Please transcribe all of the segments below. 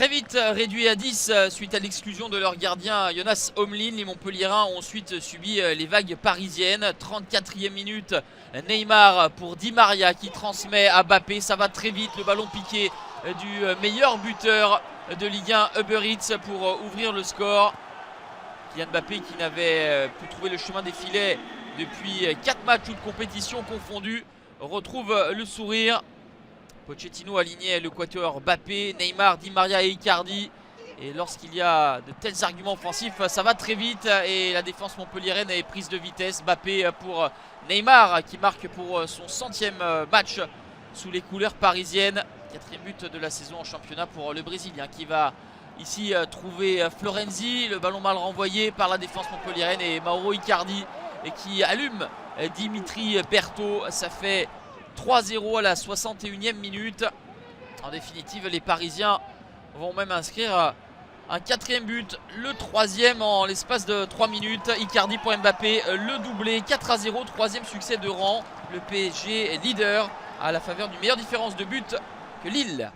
Très vite réduit à 10 suite à l'exclusion de leur gardien Jonas Omlin. Les Montpelliérains ont ensuite subi les vagues parisiennes. 34e minute, Neymar pour Di Maria qui transmet à Mbappé. Ça va très vite, le ballon piqué du meilleur buteur de Ligue 1, Uber Eats, pour ouvrir le score. Kylian Mbappé qui n'avait pu trouver le chemin des filets depuis 4 matchs toutes compétitions confondues retrouve le sourire. Pochettino alignait le quatuor Mbappé, Neymar, Di Maria et Icardi. Et lorsqu'il y a de tels arguments offensifs, ça va très vite et la défense montpelliéraine est prise de vitesse. Mbappé pour Neymar qui marque pour son 100e match sous les couleurs parisiennes. 4e but de la saison en championnat pour le Brésilien qui va ici trouver Florenzi. Le ballon mal renvoyé par la défense montpelliéraine et Mauro Icardi qui allume Dimitri Berthaud. Ça fait 3-0 à la 61e minute. En définitive, les Parisiens vont même inscrire un 4e but, le 3e en l'espace de 3 minutes. Icardi pour Mbappé, le doublé, 4-0, 3e succès de rang. Le PSG est leader à la faveur d'une meilleure différence de but que Lille.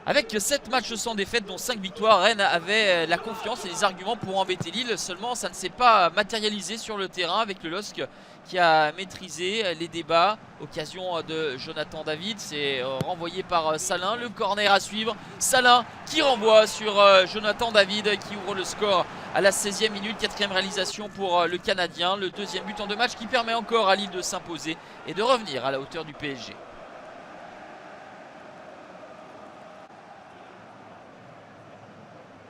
Avec 7 matchs sans défaite, dont 5 victoires, Rennes avait la confiance et les arguments pour embêter Lille. Seulement, ça ne s'est pas matérialisé sur le terrain avec le LOSC qui a maîtrisé les débats. Occasion de Jonathan David, c'est renvoyé par Salin. Le corner à suivre. Salin qui renvoie sur Jonathan David qui ouvre le score à la 16e minute. 4e réalisation pour le Canadien. Le 2e but en 2 matchs qui permet encore à Lille de s'imposer et de revenir à la hauteur du PSG.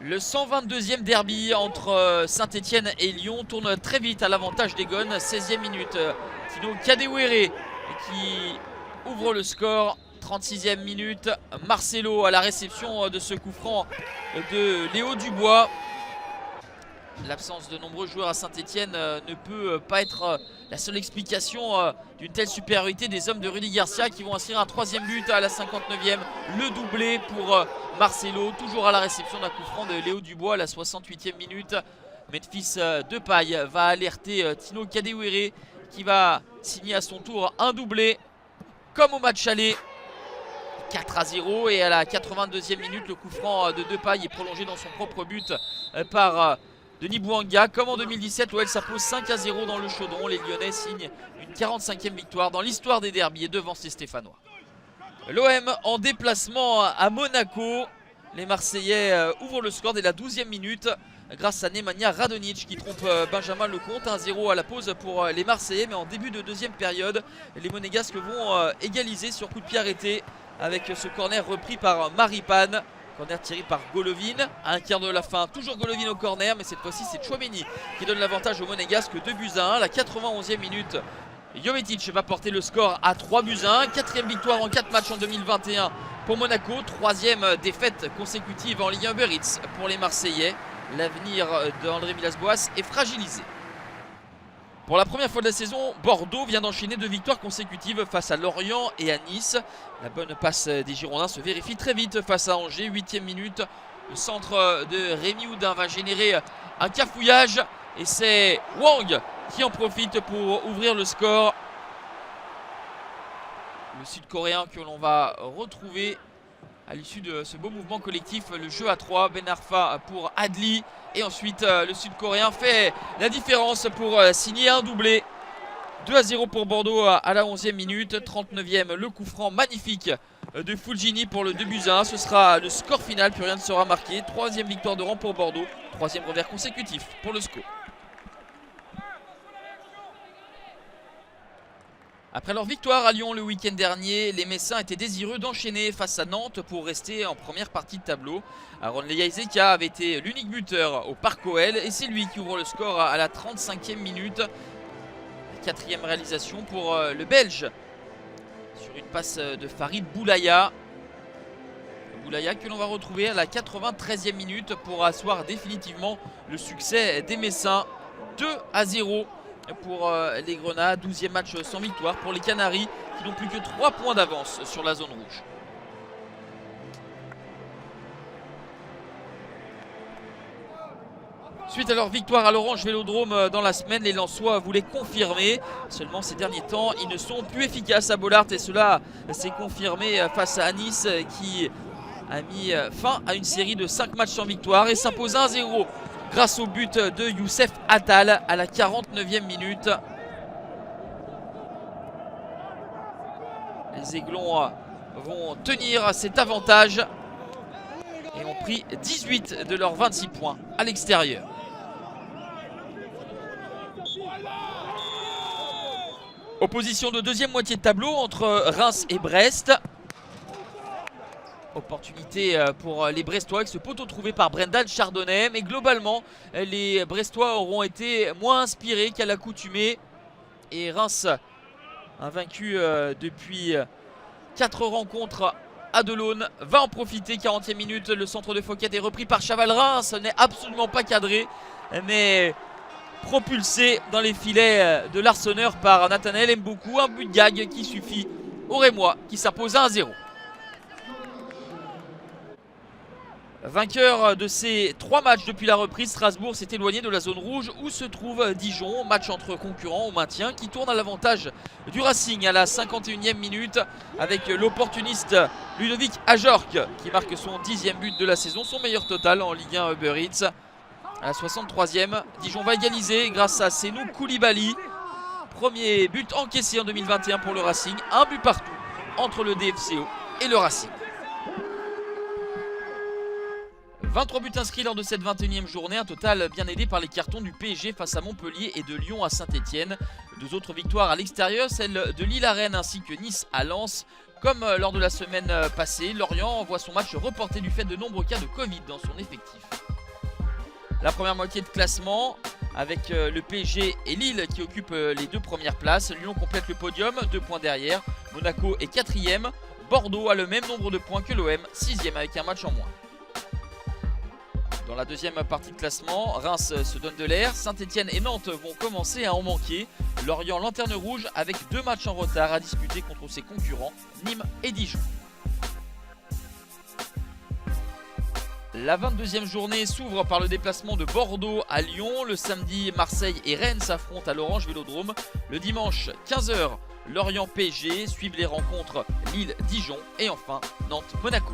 Le 122e derby entre Saint-Etienne et Lyon tourne très vite à l'avantage des Gones. 16e minute, Tino Kadewere qui ouvre le score. 36e minute, Marcelo à la réception de ce coup franc de Léo Dubois. L'absence de nombreux joueurs à Saint-Etienne ne peut pas être la seule explication d'une telle supériorité des hommes de Rudy Garcia qui vont inscrire un 3e but à la 59e. Le doublé pour Marcelo, toujours à la réception d'un coup franc de Léo Dubois à la 68e minute. Memphis Depay va alerter Tino Kadewere qui va signer à son tour un doublé comme au match aller. 4-0 et à la 82e minute, le coup franc de Depay est prolongé dans son propre but par Denis Bouanga. Comme en 2017, l'OL s'impose 5-0 dans le chaudron. Les Lyonnais signent une 45e victoire dans l'histoire des derbies et devant ces Stéphanois. L'OM en déplacement à Monaco. Les Marseillais ouvrent le score dès la 12e minute grâce à Nemanja Radonjic qui trompe Benjamin Lecomte. 1-0 à la pause pour les Marseillais, mais en début de 2e période, les Monégasques vont égaliser sur coup de pied arrêté avec ce corner repris par Maripane. Corner tiré par Golovin à un quart de la fin. Toujours Golovin au corner, mais cette fois-ci c'est Tchouaméni qui donne l'avantage aux Monégasques. 2-1. La 91e minute, Jovetic va porter le score à 3-1. 4e victoire en 4 matchs en 2021 pour Monaco. 3e défaite consécutive en Ligue 1 Uber Eats pour les Marseillais. L'avenir d'André Villas-Boas est fragilisé. Pour la première fois de la saison, Bordeaux vient d'enchaîner 2 victoires consécutives face à Lorient et à Nice. La bonne passe des Girondins se vérifie très vite face à Angers. 8e minute, le centre de Rémi Houdin va générer un cafouillage. Et c'est Wang qui en profite pour ouvrir le score. Le Sud-Coréen que l'on va retrouver à l'issue de ce beau mouvement collectif, le jeu à 3, Ben Arfa pour Adli. Et ensuite le Sud-Coréen fait la différence pour signer un doublé. 2-0 pour Bordeaux à la 11e minute. 39e, le coup franc magnifique de Fulgini pour le 2-1. Ce sera le score final, plus rien ne sera marqué. 3e victoire de rang pour Bordeaux. 3e revers consécutif pour le SCO. Après leur victoire à Lyon le week-end dernier, les Messins étaient désireux d'enchaîner face à Nantes pour rester en première partie de tableau. Aaron Leia-Ezeka avait été l'unique buteur au Parc OL et c'est lui qui ouvre le score à la 35e minute. 4e réalisation pour le Belge sur une passe de Farid Boulaya. Boulaya que l'on va retrouver à la 93e minute pour asseoir définitivement le succès des Messins. 2-0 pour les Grenats. 12e match sans victoire pour les Canaries qui n'ont plus que 3 points d'avance sur la zone rouge. Suite à leur victoire à l'Orange Vélodrome dans la semaine, les Lensois voulaient confirmer. Seulement ces derniers temps, ils ne sont plus efficaces à Bollaert et cela s'est confirmé face à Nice qui a mis fin à une série de 5 matchs sans victoire et s'impose 1-0 grâce au but de Youssef Attal à la 49e minute. Les Aiglons vont tenir cet avantage et ont pris 18 de leurs 26 points à l'extérieur. Opposition de deuxième moitié de tableau entre Reims et Brest. Opportunité pour les Brestois avec ce poteau trouvé par Brendan Chardonnay. Mais globalement, les Brestois auront été moins inspirés qu'à l'accoutumée. Et Reims, invaincu depuis 4 rencontres à Delaune, va en profiter. 40e minute, le centre de Fouquet est repris par Chaval. Reims n'est absolument pas cadré, mais propulsé dans les filets de l'Arseneur par Nathanaël Mboukou. Un but de gag qui suffit aux Rémois qui s'impose 1-0. Vainqueur de ces 3 matchs depuis la reprise, Strasbourg s'est éloigné de la zone rouge où se trouve Dijon. Match entre concurrents au maintien qui tourne à l'avantage du Racing à la 51e minute avec l'opportuniste Ludovic Ajorc qui marque son 10e but de la saison, son meilleur total en Ligue 1 Uber Eats. À la 63e, Dijon va égaliser grâce à Senou Koulibaly. Premier but encaissé en 2021 pour le Racing, un but partout entre le DFCO et le Racing. 23 buts inscrits lors de cette 21e journée, un total bien aidé par les cartons du PSG face à Montpellier et de Lyon à Saint-Etienne. 2 autres victoires à l'extérieur, celle de Lille à Rennes ainsi que Nice à Lens. Comme lors de la semaine passée, Lorient voit son match reporté du fait de nombreux cas de Covid dans son effectif. La première moitié de classement avec le PSG et Lille qui occupent les 2 premières places. Lyon complète le podium, 2 points derrière. Monaco est 4e. Bordeaux a le même nombre de points que l'OM, 6e avec un match en moins. Dans la deuxième partie de classement, Reims se donne de l'air. Saint-Etienne et Nantes vont commencer à en manquer. Lorient lanterne rouge avec 2 matchs en retard à disputer contre ses concurrents Nîmes et Dijon. La 22e journée s'ouvre par le déplacement de Bordeaux à Lyon. Le samedi, Marseille et Rennes s'affrontent à l'Orange Vélodrome. Le dimanche, 15h, Lorient PSG. Suivent les rencontres Lille-Dijon et enfin Nantes-Monaco.